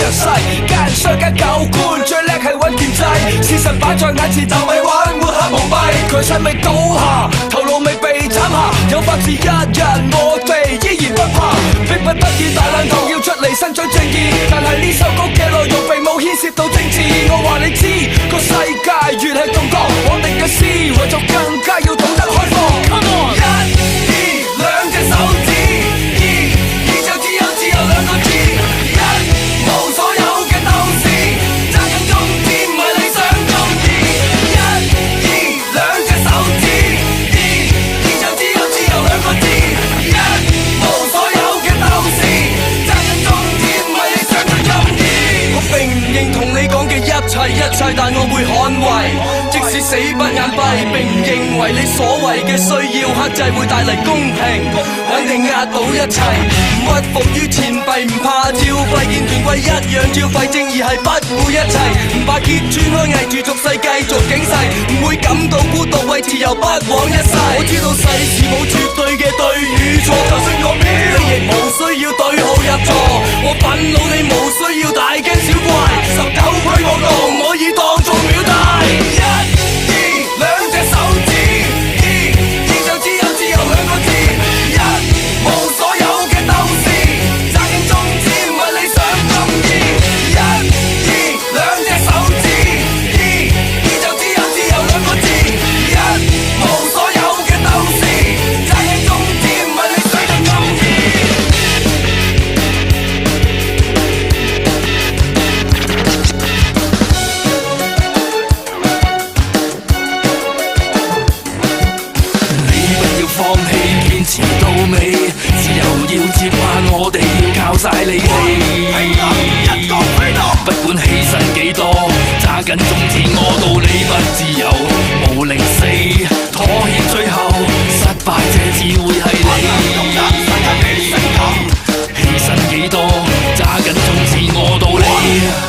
弱勢，奸商加狗官，最叻係揾劍制。事實擺在眼前就咪玩，抹黑蒙蔽，強勢未倒下，頭顱未被斬下，有法治一人，我哋依然不怕，迫不得已大兩頭要出嚟伸張正義，但係呢首歌嘅內容並冇牽涉到政治。我話你知，個世界越係動盪，我哋嘅思維就更加要懂得開放。Come on， 一、二，兩隻手指，二就只有兩個字，一無所有嘅鬥士，揸緊中指唔係理想中意，一、二，兩隻手指，二就只有兩個字，一無所有嘅鬥士，揸緊中指唔係理想中意。我並唔認同你講嘅一切，但我會捍衛，即使死不眼閉，並唔認為你所謂嘅需要克制會帶嚟公平，肯定壓倒一切，唔屈服於錢幣，唔怕照肺，見權貴一樣照肺，正義係不顧一切，唔怕揭穿開偽住俗世，繼續警世，唔會感到孤獨，為自由不枉一世。我知道世事冇絕對嘅對與錯，就算個秒你亦無需要對號入座，我憤怒你無需要大驚小怪，19區我都唔可以當作表態。一、二，兩隻手指，二就只有兩個字，一無所有嘅鬥士，揸緊中指唔係理想中意，一、二，兩隻手指，二就只有兩個字，一無所有嘅鬥士，揸緊中指唔係理想中意。放棄堅持到尾，自由要接班，我哋要靠晒你哋。不管犧牲幾多，揸緊宗旨，我道理不自由，無零死，妥協最後，失敗者只會係你。犧牲幾多，揸緊宗旨，我道理。